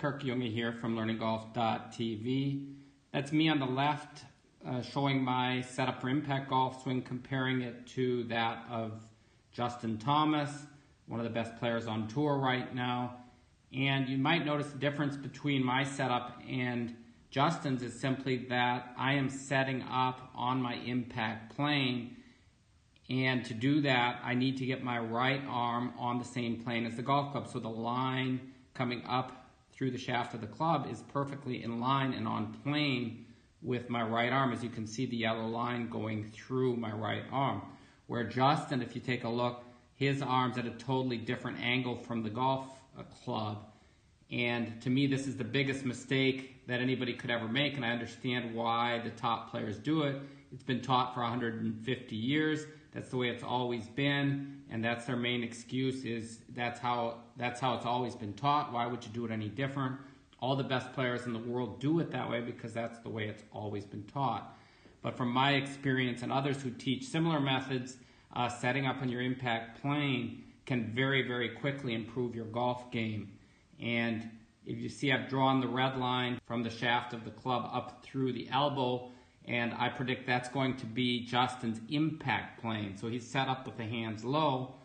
Kirk Junge here from LearningGolf.tv. That's me on the left showing my setup for impact golf swing, comparing it to that of Justin Thomas, one of the best players on tour right now. And you might notice the difference between my setup and Justin's is simply that I am setting up on my impact plane. And to do that, I need to get my right arm on the same plane as the golf club. So the line coming up through the shaft of the club is perfectly in line and on plane with my right arm. As you can see, the yellow line going through my right arm. Where Justin, if you take a look, his arm's at a totally different angle from the golf club. And to me, this is the biggest mistake that anybody could ever make, and I understand why the top players do it. It's been taught for 150 years. That's the way it's always been, and that's their main excuse, is that's how it's always been taught. Why would you do it any different? All the best players in the world do it that way because that's the way it's always been taught. But from my experience and others who teach similar methods, setting up on your impact plane can very, very quickly improve your golf game. And if you see, I've drawn the red line from the shaft of the club up through the elbow, and I predict that's going to be Justin's impact plane. So he's set up with the hands low,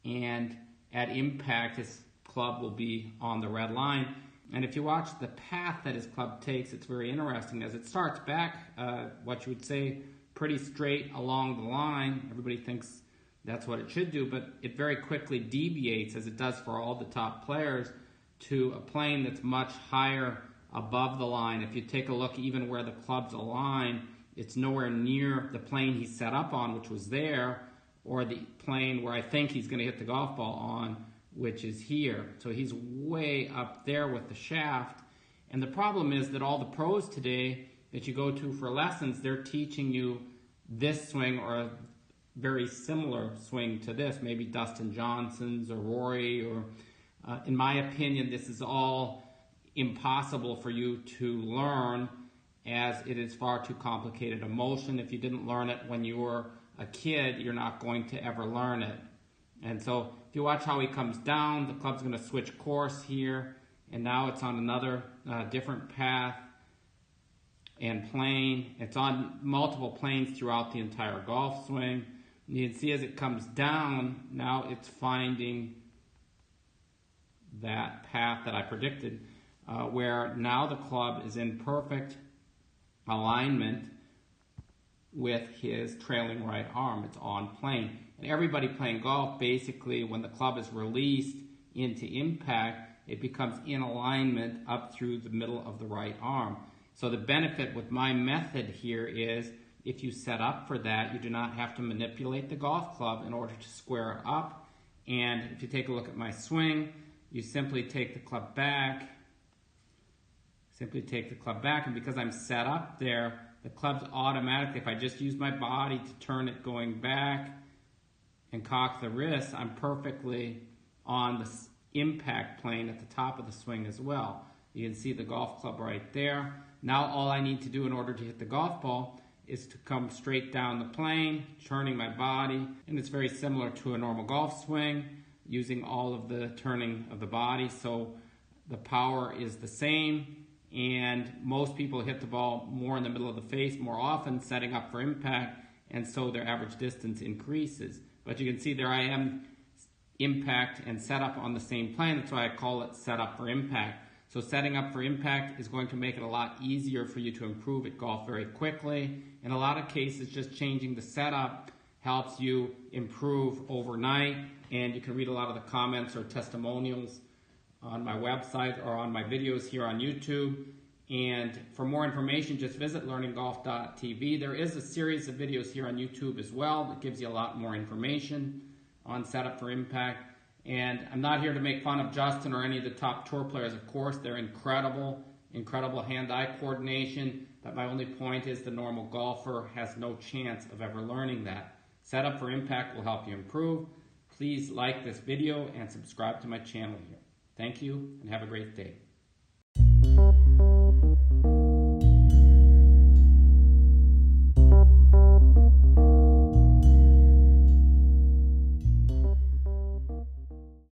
and at impact his club will be on the red line. And if you watch the path that his club takes, it's very interesting. As it starts back, what you would say, pretty straight along the line. Everybody thinks that's what it should do, but it very quickly deviates, as it does for all the top players, to a plane that's much higher above the line. If you take a look even where the club's aligned, it's nowhere near the plane he's set up on, which was there, or the plane where I think he's going to hit the golf ball on, which is here. So he's way up there with the shaft. And the problem is that all the pros today that you go to for lessons, they're teaching you this swing or a very similar swing to this, maybe Dustin Johnson's or Rory, or in my opinion, this is all impossible for you to learn, as it is far too complicated a motion. If you didn't learn it when you were a kid, you're not going to ever learn it. And so if you watch how he comes down, the club's going to switch course here, and now it's on another different path and plane. It's on multiple planes throughout the entire golf swing. You can see as it comes down, now it's finding that path that I predicted, where now the club is in perfect alignment with his trailing right arm. It's on plane. And everybody playing golf, basically, when the club is released into impact, it becomes in alignment up through the middle of the right arm. So the benefit with my method here is, if you set up for that, you do not have to manipulate the golf club in order to square it up. And if you take a look at my swing, you simply take the club back, and because I'm set up there, the club's automatically, if I just use my body to turn it going back and cock the wrist, I'm perfectly on the impact plane at the top of the swing as well. You can see the golf club right there. Now all I need to do in order to hit the golf ball is to come straight down the plane, turning my body, and it's very similar to a normal golf swing, using all of the turning of the body. So the power is the same, and most people hit the ball more in the middle of the face more often, setting up for impact, and so their average distance increases. But you can see there I am, impact and setup on the same plane. That's why I call it set up for impact. So setting up for impact is going to make it a lot easier for you to improve at golf very quickly. In a lot of cases, just changing the setup helps you improve overnight, and you can read a lot of the comments or testimonials on my website or on my videos here on YouTube. And for more information, just visit LearningGolf.tv. There is a series of videos here on YouTube as well that gives you a lot more information on setup for impact. And I'm not here to make fun of Justin or any of the top tour players. Of course, they're incredible hand-eye coordination. But my only point is the normal golfer has no chance of ever learning that. Setup for impact will help you improve. Please like this video and subscribe to my channel here. Thank you, and have a great day.